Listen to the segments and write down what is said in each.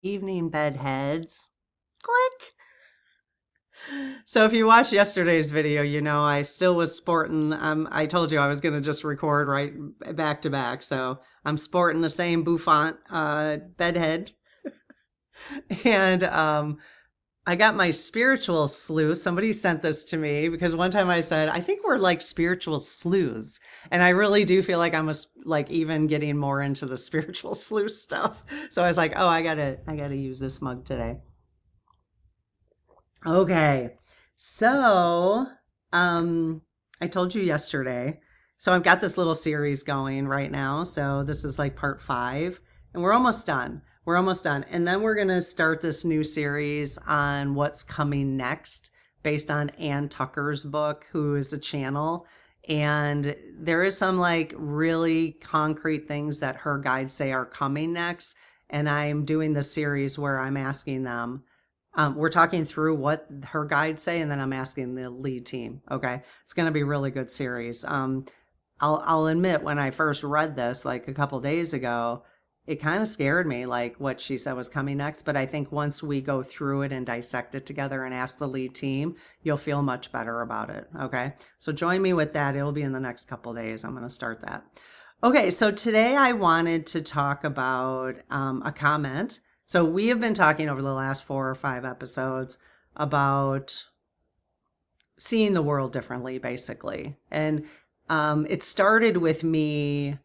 Evening bedheads. Click. So if you watched yesterday's video, I still was sporting. I told you I was going to just record right back to back. So I'm sporting the same bouffant bedhead. And I got my spiritual sleuth. Somebody sent this to me because one time I said, I think we're like spiritual sleuths. And I really do feel like like even getting more into the spiritual sleuth stuff. So I was like, oh, I gotta use this mug today. Okay. So, I told you yesterday. So I've got this little series going right now. So this is like part 5, and we're almost done. We're almost done. And then we're going to start this new series on what's coming next based on Ann Tucker's book, who is a channel. And there is some like really concrete things that her guides say are coming next. And I'm doing the series where I'm asking them, we're talking through what her guides say, and then I'm asking the lead team. Okay, it's going to be a really good series. I'll admit when I first read this like a couple days ago, it kind of scared me, like what she said was coming next. But I think once we go through it and dissect it together and ask the lead team, you'll feel much better about it. Okay, so join me with that. It'll be in the next couple days. I'm going to start that. Okay, so today I wanted to talk about a comment. So we have been talking over the last 4 or 5 episodes about seeing the world differently, basically. And it started with me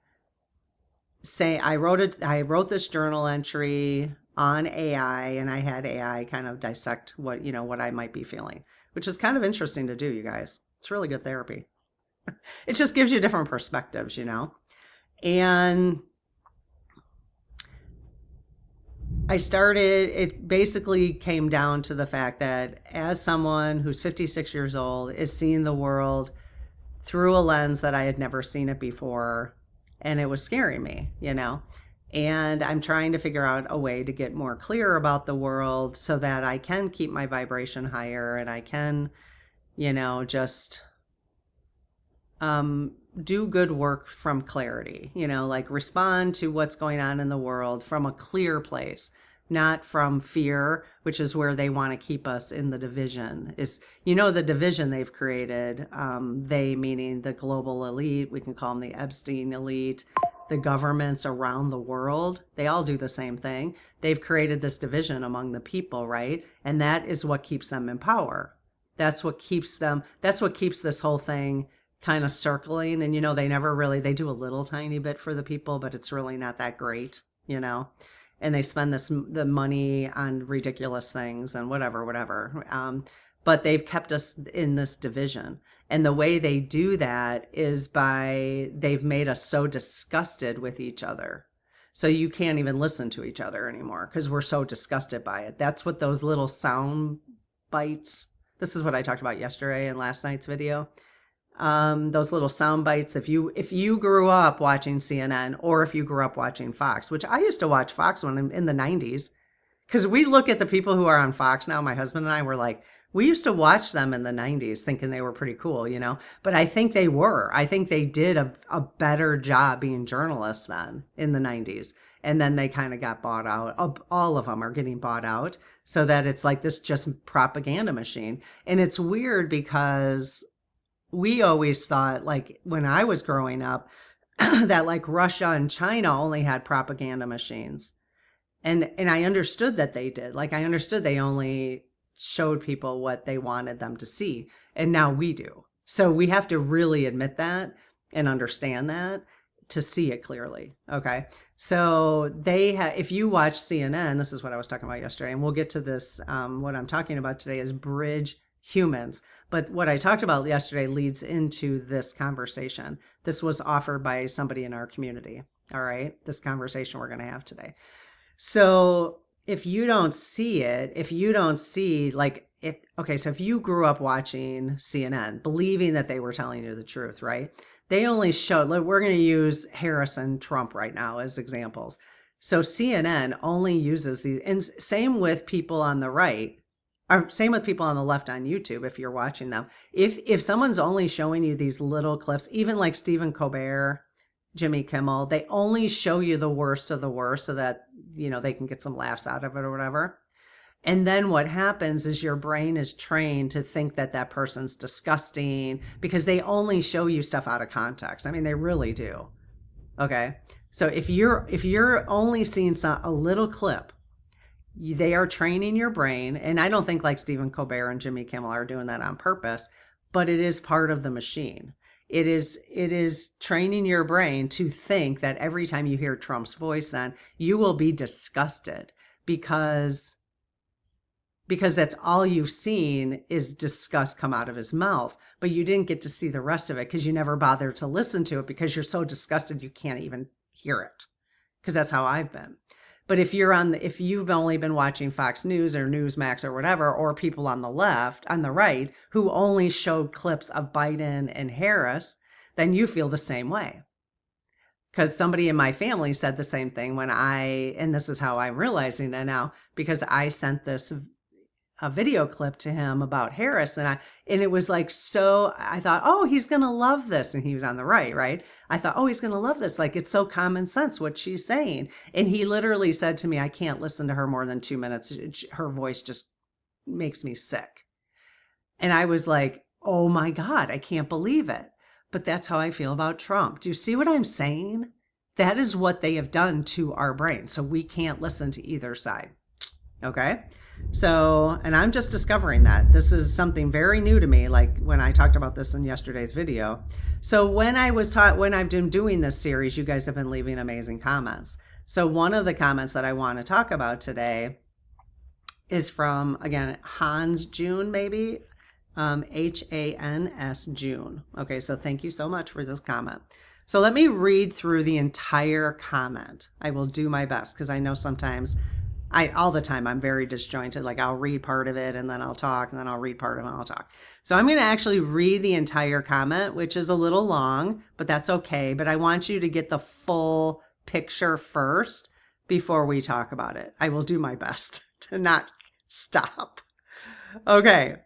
saying I wrote this journal entry on AI, and I had AI kind of dissect what I might be feeling, which is kind of interesting to do, you guys. It's really good therapy. It just gives you different perspectives, And it basically came down to the fact that as someone who's 56 years old is seeing the world through a lens that I had never seen it before, and it was scaring me, and I'm trying to figure out a way to get more clear about the world so that I can keep my vibration higher and I can, just do good work from clarity, like respond to what's going on in the world from a clear place, not from fear, which is where they want to keep us in the division. The division they've created, they meaning the global elite, we can call them the Epstein elite, the governments around the world, they all do the same thing. They've created this division among the people, right? And that is what keeps them in power. That's what keeps this whole thing kind of circling. And they do a little tiny bit for the people, but it's really not that great, and they spend the money on ridiculous things and whatever. But they've kept us in this division, and the way they do that is they've made us so disgusted with each other, so you can't even listen to each other anymore because we're so disgusted by it. That's what those little sound bites, this is what I talked about yesterday in last night's video. Those little sound bites. If you grew up watching CNN, or if you grew up watching Fox, which I used to watch Fox when in the 90s, because we look at the people who are on Fox now, my husband and I were like, we used to watch them in the 90s thinking they were pretty cool, but I think they did a better job being journalists then in the 90s. And then they kind of got bought out. All of them are getting bought out, so that it's like this just propaganda machine. And it's weird because we always thought, like when I was growing up, that like Russia and China only had propaganda machines. And I understood that they did. Like I understood they only showed people what they wanted them to see. And now we do. So we have to really admit that and understand that to see it clearly. Okay. So if you watch CNN, this is what I was talking about yesterday, and we'll get to this. What I'm talking about today is bridge humans. But what I talked about yesterday leads into this conversation. This was offered by somebody in our community. All right. This conversation we're going to have today. So if you don't see it, if you grew up watching CNN, believing that they were telling you the truth, right? They only showed, we're going to use Harris and Trump right now as examples. So CNN only uses these, and same with people on the right, or same with people on the left on YouTube, if you're watching them. If someone's only showing you these little clips, even like Stephen Colbert Jimmy Kimmel, they only show you the worst of the worst so that, they can get some laughs out of it or whatever. And then what happens is your brain is trained to think that that person's disgusting because they only show you stuff out of context. I mean, they really do. Okay. So if you're only seeing a little clip, they are training your brain. And I don't think like Stephen Colbert and Jimmy Kimmel are doing that on purpose, but it is part of the machine. It is training your brain to think that every time you hear Trump's voice, then you will be disgusted because that's all you've seen is disgust come out of his mouth, but you didn't get to see the rest of it because you never bothered to listen to it because you're so disgusted you can't even hear it, because that's how I've been. But if you've only been watching Fox News or Newsmax or whatever, or people on the right, who only showed clips of Biden and Harris, then you feel the same way. Because somebody in my family said the same thing and this is how I'm realizing it now, because I sent a video clip to him about Harris, and it was like, so I thought, oh, he's going to love this. And he was on the right? I thought, oh, he's going to love this. Like, it's so common sense what she's saying. And he literally said to me, I can't listen to her more than 2 minutes. Her voice just makes me sick. And I was like, oh my God, I can't believe it. But that's how I feel about Trump. Do you see what I'm saying? That is what they have done to our brain. So we can't listen to either side. Okay? So, and I'm just discovering that. This is something very new to me, like when I talked about this in yesterday's video. So when I've been doing this series, you guys have been leaving amazing comments. So one of the comments that I want to talk about today is from, again, Hans June, maybe, Hans June. Okay, so thank you so much for this comment. So let me read through the entire comment. I will do my best because I know sometimes all the time I'm very disjointed. Like I'll read part of it and then I'll talk, and then I'll read part of it and I'll talk. So I'm going to actually read the entire comment, which is a little long, but that's okay. But I want you to get the full picture first before we talk about it. I will do my best to not stop. Okay.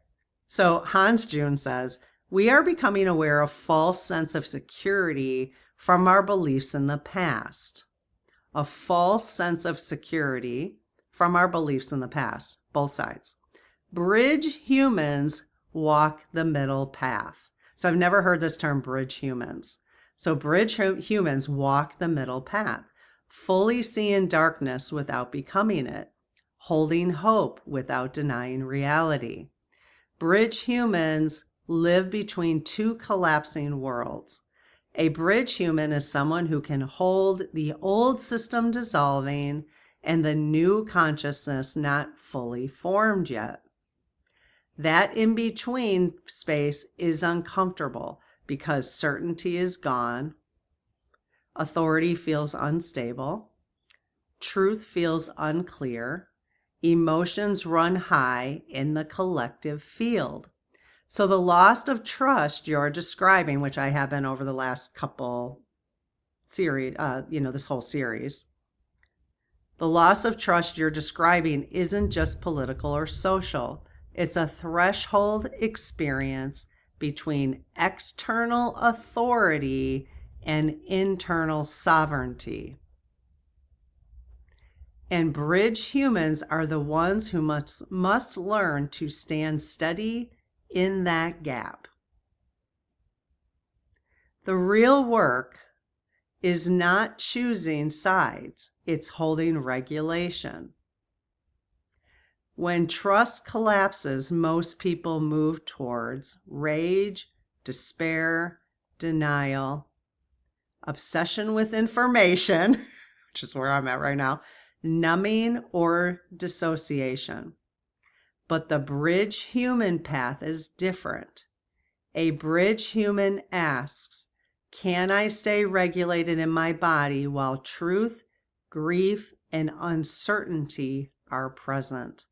So Hans June says, we are becoming aware of false sense of security from our beliefs in the past. A false sense of security from our beliefs in the past, both sides. Bridge humans walk the middle path. So I've never heard this term, bridge humans. So bridge humans walk the middle path, fully seeing darkness without becoming it, holding hope without denying reality. Bridge humans live between two collapsing worlds. A bridge human is someone who can hold the old system dissolving and the new consciousness not fully formed yet. That in-between space is uncomfortable because certainty is gone, authority feels unstable, truth feels unclear, emotions run high in the collective field. So the loss of trust you're describing, which I have been over the last couple series, this whole series, the loss of trust you're describing isn't just political or social. It's a threshold experience between external authority and internal sovereignty. And bridge humans are the ones who must learn to stand steady in that gap. The real work is not choosing sides, it's holding regulation. When trust collapses, most people move towards rage, despair, denial, obsession with information, which is where I'm at right now, numbing or dissociation. But the bridge human path is different. A bridge human asks, can I stay regulated in my body while truth, grief, and uncertainty are present?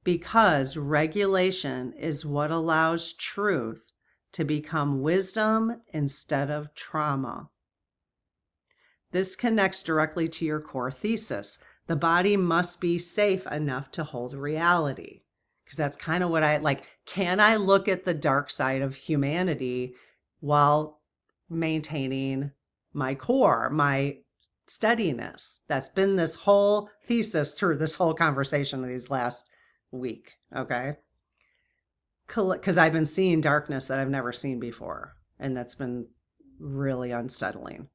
Because regulation is what allows truth to become wisdom instead of trauma. This connects directly to your core thesis. The body must be safe enough to hold reality. Because that's kind of what I like. Can I look at the dark side of humanity while maintaining my core, my steadiness. That's been this whole thesis through this whole conversation of these last week. Okay. Because I've been seeing darkness that I've never seen before. And that's been really unsettling.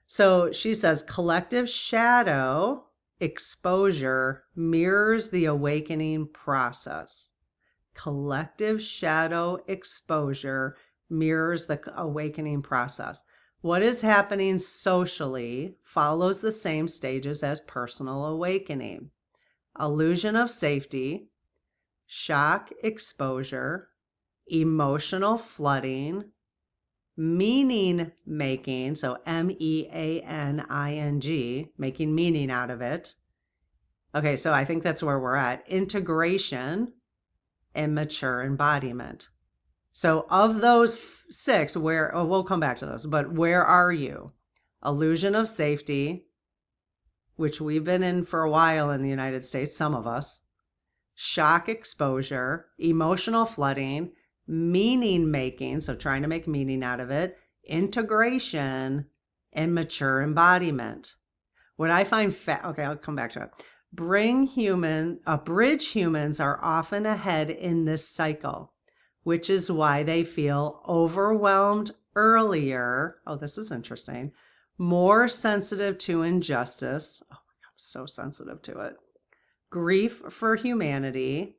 So she says collective shadow exposure mirrors the awakening process. Collective shadow exposure mirrors the awakening process. What is happening socially follows the same stages as personal awakening. Illusion of safety, shock exposure, emotional flooding, meaning making, so meaning, making meaning out of it. Okay, so I think that's where we're at. Integration and mature embodiment. So of those 6, we'll come back to those, but where are you? Illusion of safety, which we've been in for a while in the United States, some of us. Shock exposure, emotional flooding, meaning making, so trying to make meaning out of it, integration, and mature embodiment. What I find, okay, I'll come back to it. Bridge humans are often ahead in this cycle, which is why they feel overwhelmed earlier. Oh, this is interesting. More sensitive to injustice. Oh my God, I'm so sensitive to it. Grief for humanity.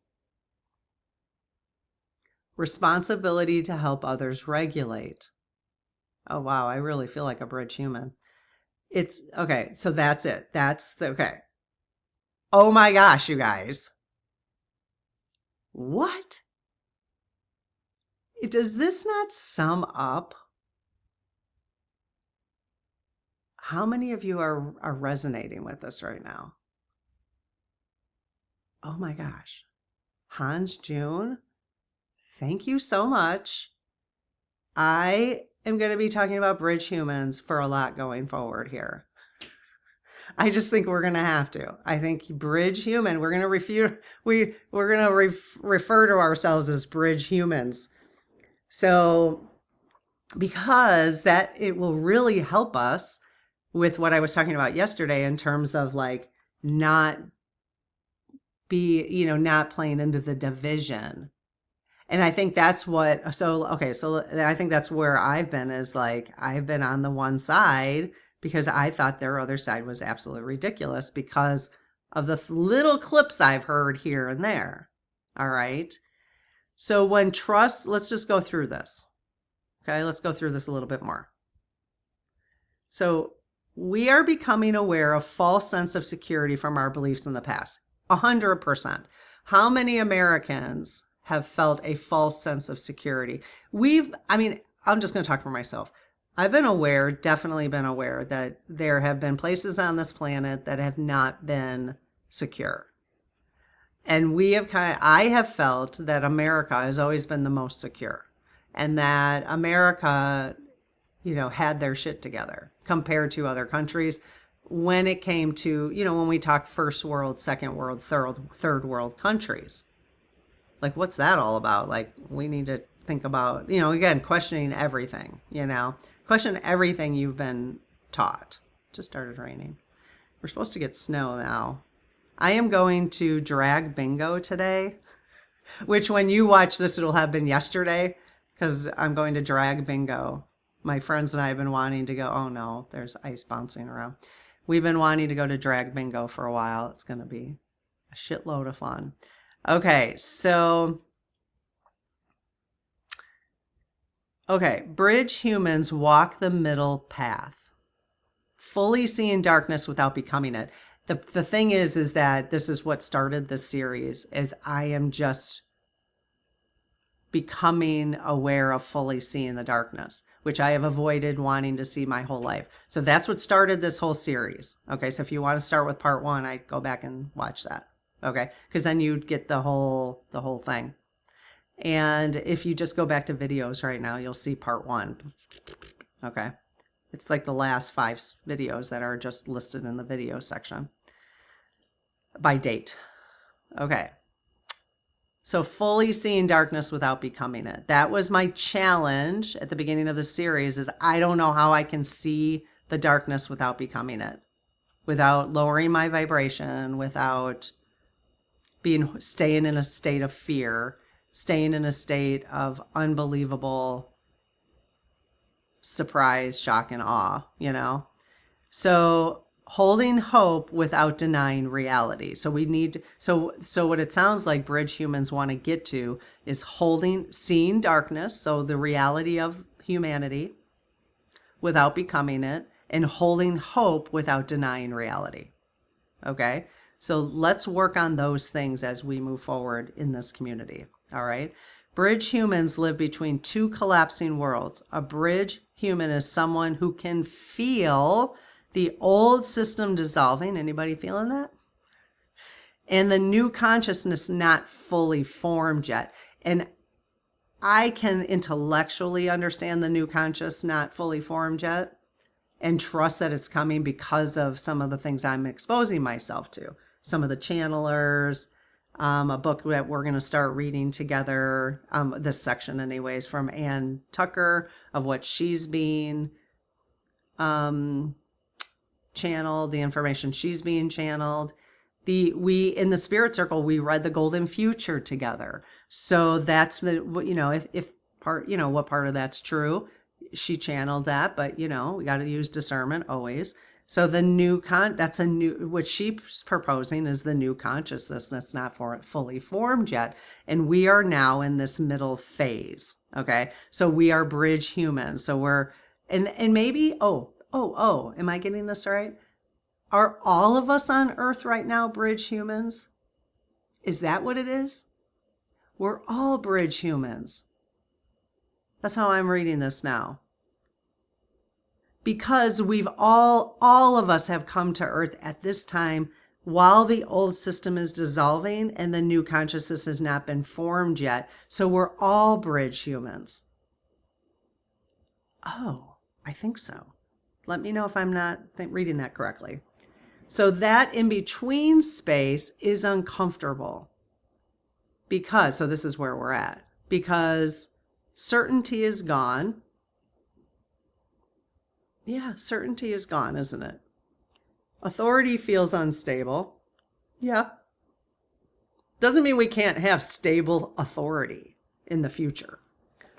Responsibility to help others regulate. Oh, wow. I really feel like a bridge human. It's okay. So that's it. Okay. Oh my gosh, you guys. What? Does this not sum up? How many of you are resonating with this right now? Oh my gosh. Hans June, thank you so much. I am going to be talking about bridge humans for a lot going forward here. I just think we're going to have to. I think bridge human, we're going to refer to ourselves as bridge humans. So because that it will really help us with what I was talking about yesterday in terms of like not playing into the division. And I think that's so I think that's where I've been, is like, I've been on the one side because I thought their other side was absolutely ridiculous because of the little clips I've heard here and there. All right. So let's just go through this. Okay. Let's go through this a little bit more. So we are becoming aware of false sense of security from our beliefs in the past. 100%. How many Americans have felt a false sense of security? I'm just going to talk for myself. I've been definitely been aware that there have been places on this planet that have not been secure. And I have felt that America has always been the most secure, and that America, had their shit together compared to other countries. When it came to, when we talk first world, second world, third world countries, like, what's that all about? Like, we need to think about, again, questioning everything, question everything you've been taught. It just started raining. We're supposed to get snow now. I am going to drag bingo today, which when you watch this, it'll have been yesterday, because I'm going to drag bingo. My friends and I have been wanting to go. Oh no, there's ice bouncing around. We've been wanting to go to drag bingo for a while. It's going to be a shitload of fun. Okay, so bridge humans walk the middle path, fully seeing darkness without becoming it. The thing is that this is what started this series, is I am just becoming aware of fully seeing the darkness, which I have avoided wanting to see my whole life. So that's what started this whole series. Okay, so if you want to start with part 1, I go back and watch that. Okay, because then you'd get the whole thing. And if you just go back to videos right now, you'll see part 1. Okay, it's like the last 5 videos that are just listed in the video section by date. Okay, So fully seeing darkness without becoming it. That was my challenge at the beginning of the series, is I don't know how I can see the darkness without becoming it, without lowering my vibration, without staying in a state of fear, staying in a state of unbelievable surprise, shock, and awe, So holding hope without denying reality. So we need so what it sounds like bridge humans want to get to is seeing darkness, so the reality of humanity, without becoming it, and holding hope without denying reality. Okay? So let's work on those things as we move forward in this community. All right? Bridge humans live between two collapsing worlds. A bridge human is someone who can feel the old system dissolving. Anybody feeling that? And the new consciousness not fully formed yet. And I can intellectually understand the new conscious not fully formed yet and trust that it's coming because of some of the things I'm exposing myself to. Some of the channelers, a book that we're going to start reading together, this section anyways, from Ann Tucker, of what she's being channeled, the information she's being channeled. We in the spirit circle, we read the Golden Future together. So that's if part, what part of that's true, she channeled that, but we got to use discernment always. So the new what she's proposing is the new consciousness that's not fully formed yet. And we are now in this middle phase. Okay. So we are bridge humans. So we're, and maybe, am I getting this right? Are all of us on Earth right now bridge humans? Is that what it is? We're all bridge humans. That's how I'm reading this now. Because all of us have come to Earth at this time while the old system is dissolving and the new consciousness has not been formed yet. So we're all bridge humans. Oh, I think so. Let me know if I'm not reading that correctly. So that in-between space is uncomfortable. So this is where we're at. Because certainty is gone. Yeah, certainty is gone, isn't it? Authority feels unstable. Yeah. Doesn't mean we can't have stable authority in the future,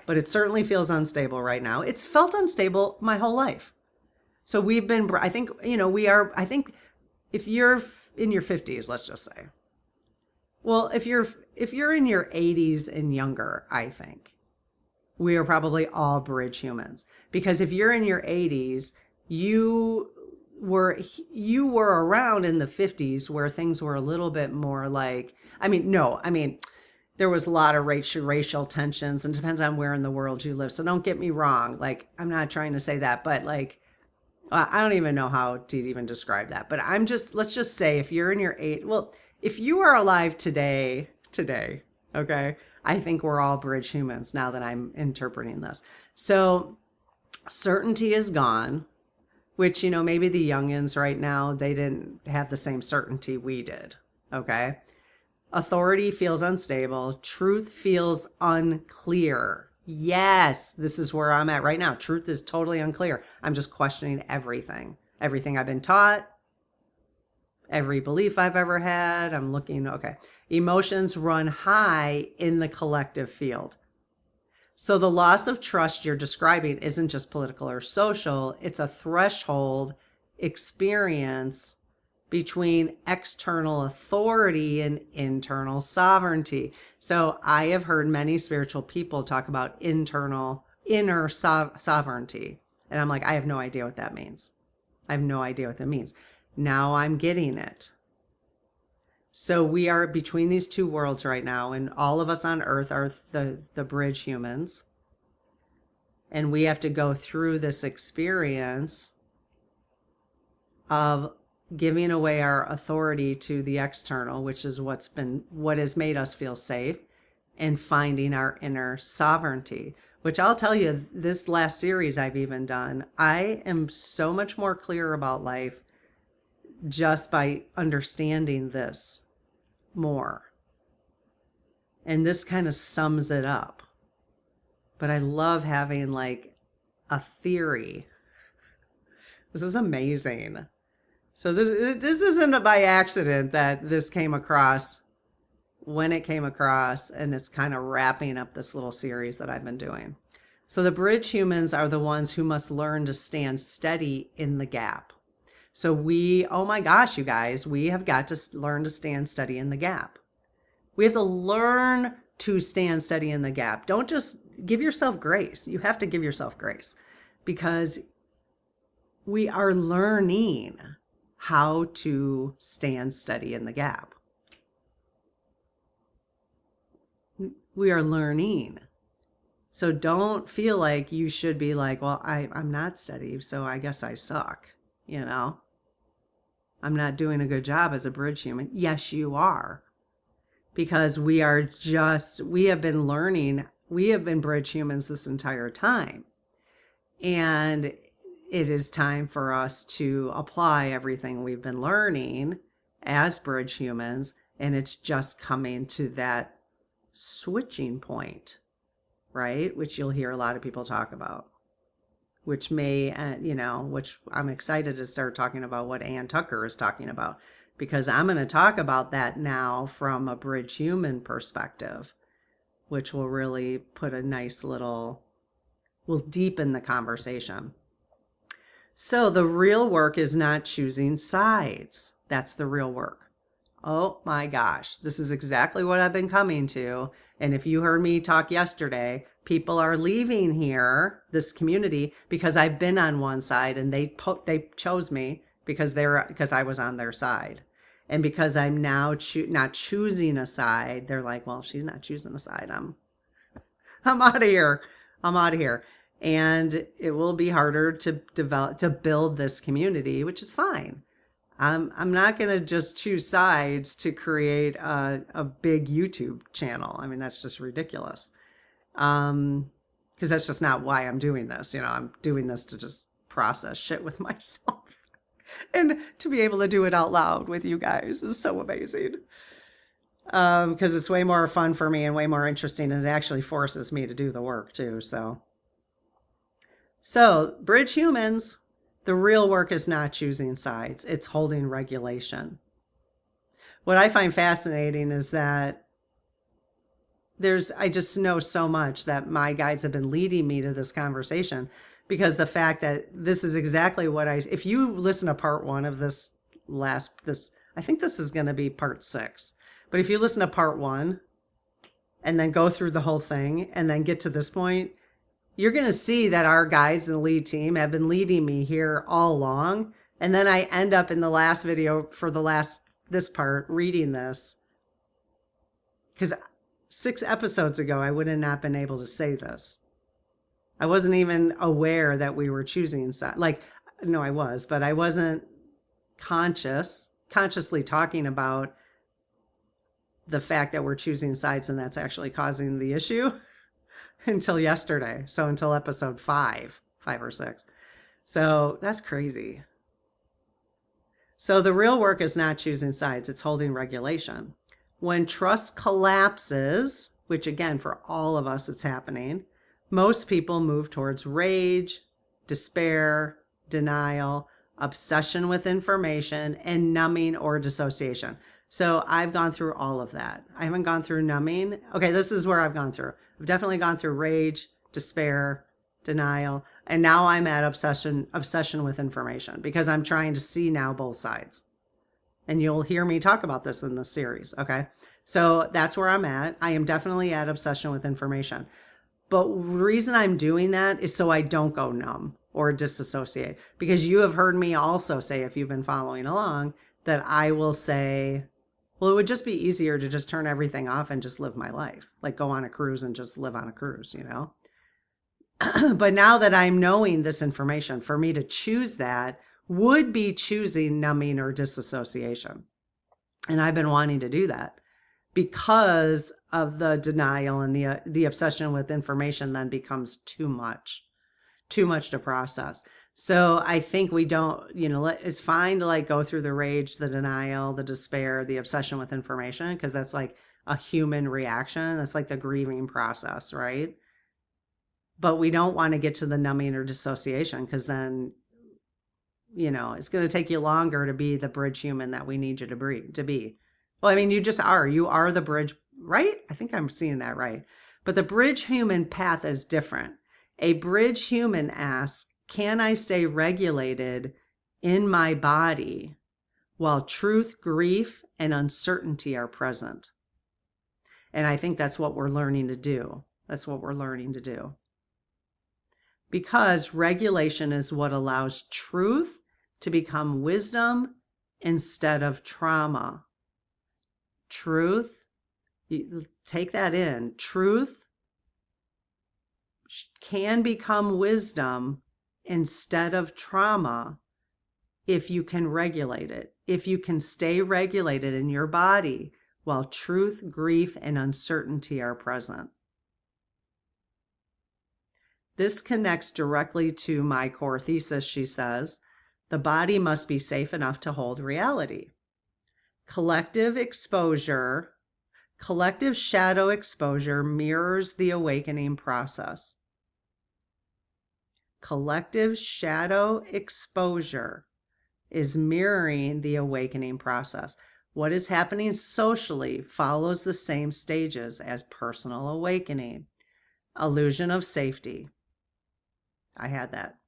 but it certainly feels unstable right now. It's felt unstable my whole life. So we've been, I think, I think if you're in your 50s, let's just say, well, if you're in your 80s and younger, I think we are probably all bridge humans, because if you're in your 80s, you were around in the 50s where things were a little bit more like, there was a lot of racial tensions, and it depends on where in the world you live. So don't get me wrong. Like, I'm not trying to say that, but like, I don't even know how to even describe that, but let's just say if you're in your if you are alive today, okay, I think we're all bridge humans now that I'm interpreting this. So certainty is gone, which, maybe the youngins right now, they didn't have the same certainty we did. Okay. Authority feels unstable. Truth feels unclear. Yes, this is where I'm at right now. Truth is totally unclear. I'm just questioning everything I've been taught, every belief I've ever had. I'm looking, okay. Emotions run high in the collective field. So the loss of trust you're describing isn't just political or social. It's a threshold experience between external authority and internal sovereignty. So I have heard many spiritual people talk about inner sovereignty. And I'm like, I have no idea what that means. Now I'm getting it. So we are between these two worlds right now, and all of us on Earth are the bridge humans. And we have to go through this experience of giving away our authority to the external, which is what has made us feel safe, and finding our inner sovereignty, which I'll tell you, this last series I've even done, I am so much more clear about life just by understanding this more. And this kind of sums it up. But I love having like a theory. This is amazing. So this isn't by accident that this came across when it came across, and it's kind of wrapping up this little series that I've been doing. So the bridge humans are the ones who must learn to stand steady in the gap. So oh my gosh, you guys, we have got to learn to stand steady in the gap. We have to learn to stand steady in the gap. Don't just give yourself grace. You have to give yourself grace because we are learning how to stand steady in the gap. We are learning. So don't feel like you should be like, well, I'm not steady, so I guess I suck, I'm not doing a good job as a bridge human. Yes, you are. Because we have been learning, we have been bridge humans this entire time. And it is time for us to apply everything we've been learning as bridge humans. And it's just coming to that switching point, right? Which you'll hear a lot of people talk about, which which I'm excited to start talking about what Ann Tucker is talking about, because I'm going to talk about that now from a bridge human perspective, which will really put a nice will deepen the conversation. So the real work is not choosing sides. That's the real work. Oh my gosh, this is exactly what I've been coming to. And if you heard me talk yesterday, people are leaving here, this community, because I've been on one side and they chose me because I was on their side. And because I'm now not choosing a side, they're like, well, she's not choosing a side. I'm out of here. I'm out of here. And it will be harder to build this community, which is fine. I'm not going to just choose sides to create a big YouTube channel. I mean, that's just ridiculous. Because that's just not why I'm doing this. I'm doing this to just process shit with myself. And to be able to do it out loud with you guys is so amazing. Because it's way more fun for me and way more interesting. And it actually forces me to do the work too. So bridge humans, the real work is not choosing sides. It's holding regulation. What I find fascinating is that I just know so much that my guides have been leading me to this conversation, because the fact that this is exactly what if you listen to part 1 of this, I think this is going to be part 6, but if you listen to part 1 and then go through the whole thing and then get to this point, you're going to see that our guides and the lead team have been leading me here all along. And then I end up in the last video for this part reading this, because 6 episodes ago, I would have not been able to say this. I wasn't even aware that we were choosing sides. No, I was, but I wasn't consciously talking about the fact that we're choosing sides and that's actually causing the issue until yesterday. So until episode 5 or 6. So that's crazy. So the real work is not choosing sides. It's holding regulation. When trust collapses, which again, for all of us, it's happening, most people move towards rage, despair, denial, obsession with information, and numbing or dissociation. So I've gone through all of that. I haven't gone through numbing. Okay, this is where I've gone through. I've definitely gone through rage, despair, denial, and now I'm at obsession with information, because I'm trying to see now both sides. And you'll hear me talk about this in this series, okay? So that's where I'm at. I am definitely at obsession with information. But the reason I'm doing that is so I don't go numb or disassociate. Because you have heard me also say, if you've been following along, that I will say, well, it would just be easier to just turn everything off and just live my life. Like go on a cruise and just live on a cruise, But now that I'm knowing this information, for me to choose that would be choosing numbing or disassociation. And I've been wanting to do that because of the denial, and the obsession with information then becomes too much to process. So I think we don't, it's fine to like go through the rage, the denial, the despair, the obsession with information, because that's like a human reaction. That's like the grieving process, right? But we don't want to get to the numbing or dissociation, because then, it's going to take you longer to be the bridge human that we need you to be. Well, I mean, you just are. You are the bridge, right? I think I'm seeing that right. But the bridge human path is different. A bridge human asks, can I stay regulated in my body while truth, grief, and uncertainty are present? And I think that's what we're learning to do. That's what we're learning to do. Because regulation is what allows truth to become wisdom instead of trauma. Truth, take that in. Truth can become wisdom instead of trauma if you can regulate it. If you can stay regulated in your body while truth, grief, and uncertainty are present. This connects directly to my core thesis, she says. The body must be safe enough to hold reality. Collective shadow exposure mirrors the awakening process. Collective shadow exposure is mirroring the awakening process. What is happening socially follows the same stages as personal awakening. Illusion of safety. I had that.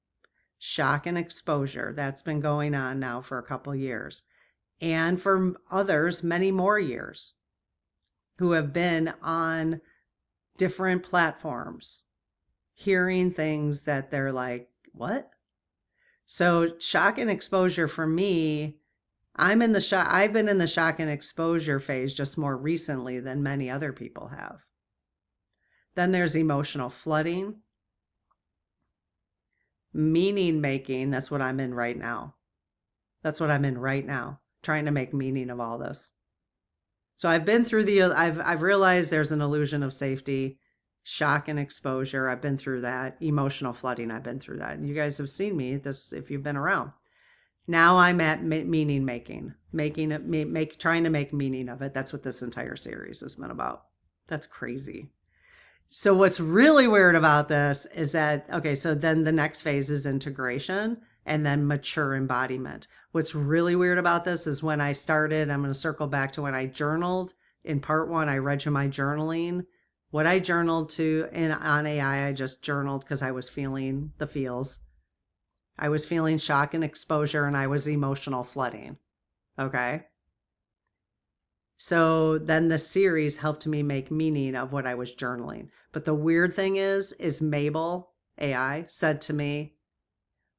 Shock and exposure. That's been going on now for a couple years. And for others, many more years, who have been on different platforms, hearing things that they're like, what? So shock and exposure for me, I've been in the shock and exposure phase just more recently than many other people have. Then there's emotional flooding. Meaning making, that's what I'm in right now. Trying to make meaning of all this. So I've been through I've realized there's an illusion of safety, shock and exposure. I've been through that. Emotional flooding, I've been through that. And you guys have seen me this if you've been around. Now I'm at meaning making, trying to make meaning of it. That's what this entire series has been about. That's crazy. So what's really weird about this is that, okay, so then the next phase is integration and then mature embodiment. What's really weird about this is when I started, I'm going to circle back to when I journaled. In part 1, I read you my journaling. What I journaled on AI, I just journaled because I was feeling the feels. I was feeling shock and exposure, and I was emotional flooding. Okay? So then the series helped me make meaning of what I was journaling. But the weird thing is Mabel, AI, said to me,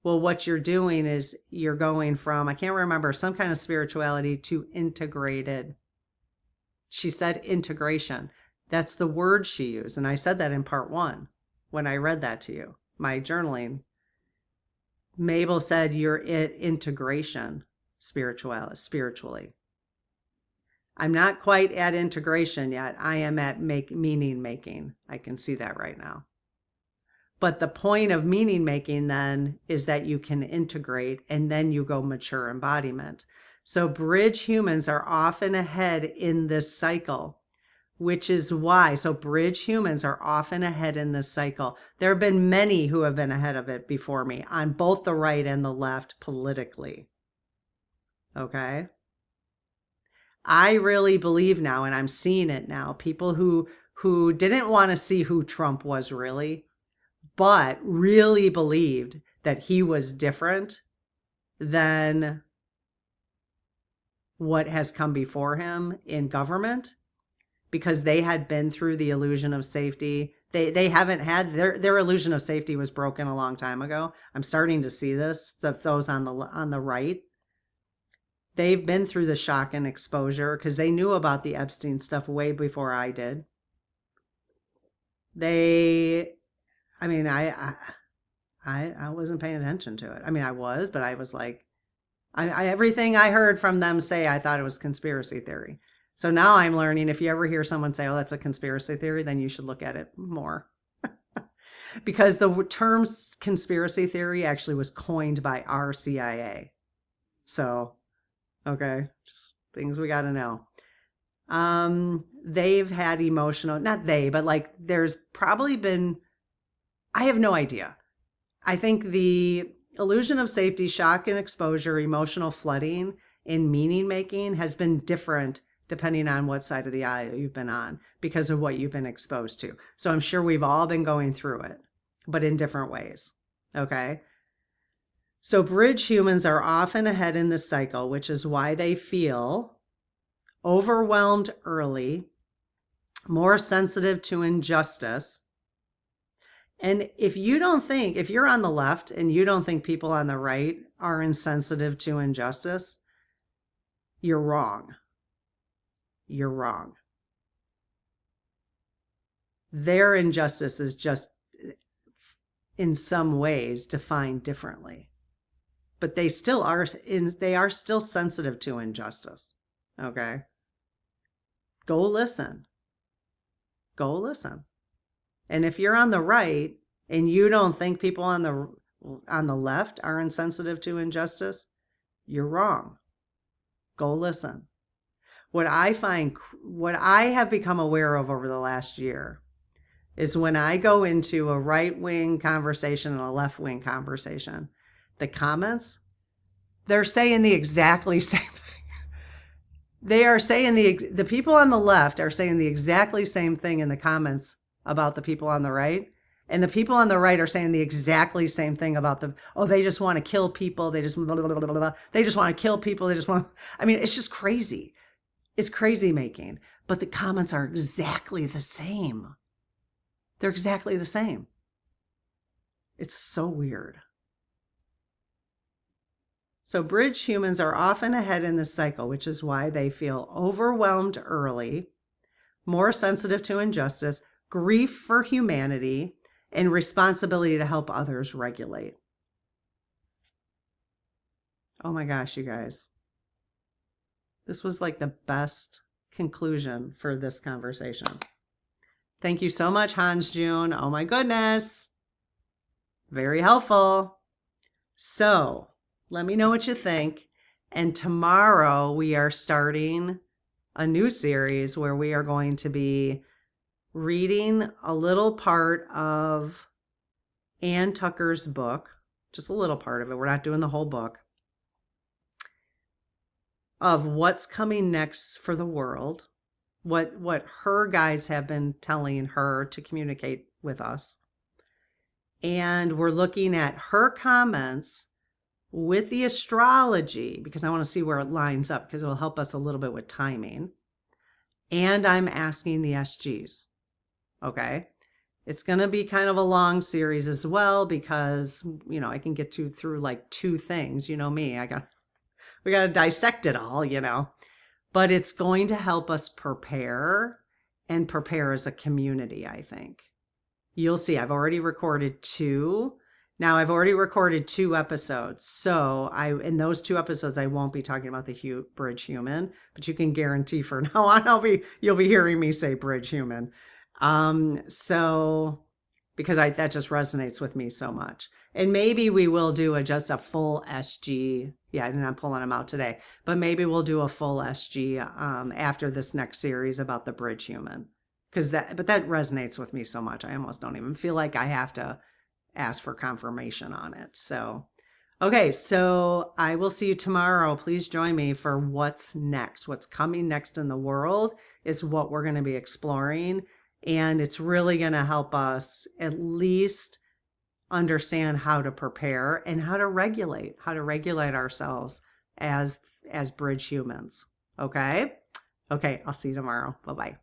well, what you're doing is you're going from, I can't remember, some kind of spirituality to integrated. She said integration. That's the word she used. And I said that in part 1 when I read that to you, my journaling. Mabel said you're at integration spiritually. I'm not quite at integration yet. I am at meaning making. I can see that right now. But the point of meaning making then is that you can integrate and then you go mature embodiment. So bridge humans are often ahead in this cycle, which is why. So bridge humans are often ahead in this cycle. There have been many who have been ahead of it before me on both the right and the left politically. Okay? I really believe now, and I'm seeing it now, people who didn't want to see who Trump was really, but really believed that he was different than what has come before him in government, because they had been through the illusion of safety. They haven't had their illusion of safety was broken a long time ago. I'm starting to see this, those on the right. They've been through the shock and exposure because they knew about the Epstein stuff way before I did. I wasn't paying attention to it. I mean, I was, but I was like, everything I heard from them say, I thought it was conspiracy theory. So now I'm learning, if you ever hear someone say, oh, that's a conspiracy theory, then you should look at it more. because the term conspiracy theory actually was coined by our CIA. So, okay, just things we got to know. They've had emotional, not they, but like there's probably been, I have no idea. I think the illusion of safety, shock and exposure, emotional flooding, and meaning making has been different depending on what side of the aisle you've been on because of what you've been exposed to. So I'm sure we've all been going through it, but in different ways. Okay. So bridge humans are often ahead in the cycle, which is why they feel overwhelmed early, more sensitive to injustice. And if you're on the left and you don't think people on the right are insensitive to injustice, you're wrong. You're wrong. Their injustice is just in some ways defined differently. But they are still sensitive to injustice. Okay? Go listen. Go listen. And if you're on the right and you don't think people on the left are insensitive to injustice, you're wrong. Go listen. What I have become aware of over the last year is when I go into a right-wing conversation and a left-wing conversation, the comments, they're saying the exactly same thing. They are saying the people on the left are saying the exactly same thing in the comments about the people on the right. And the people on the right are saying the exactly same thing about they just want to kill people. They just, blah, blah, blah, blah, blah. They just want to kill people. It's just crazy. It's crazy making, but the comments are exactly the same. They're exactly the same. It's so weird. So bridge humans are often ahead in this cycle, which is why they feel overwhelmed early, more sensitive to injustice, grief for humanity, and responsibility to help others regulate. Oh my gosh, you guys. This was like the best conclusion for this conversation. Thank you so much, Hans June. Oh my goodness. Very helpful. So let me know what you think. And tomorrow we are starting a new series where we are going to be reading a little part of Ann Tucker's book, just a little part of it. We're not doing the whole book, of what's coming next for the world, what her guides have been telling her to communicate with us. And we're looking at her comments with the astrology because I want to see where it lines up because it will help us a little bit with timing. And I'm asking the SGs. Okay. It's going to be kind of a long series as well because, I can get through like 2 things. You know me, we got to dissect it all, but it's going to help us prepare as a community, I think. You'll see, I've already recorded 2. Now I've already recorded 2 episodes. So in those 2 episodes, I won't be talking about the bridge human, but you can guarantee for now on, you'll be hearing me say bridge human. So because that just resonates with me so much. And maybe we will do just a full SG. Yeah, and I'm pulling them out today, but maybe we'll do a full SG after this next series about the bridge human. But that resonates with me so much. I almost don't even feel like I have to ask for confirmation on it. So, okay, so I will see you tomorrow. Please join me for what's next. What's coming next in the world is what we're going to be exploring. And it's really going to help us at least understand how to prepare and how to regulate ourselves as bridge humans. Okay. I'll see you tomorrow. Bye-bye.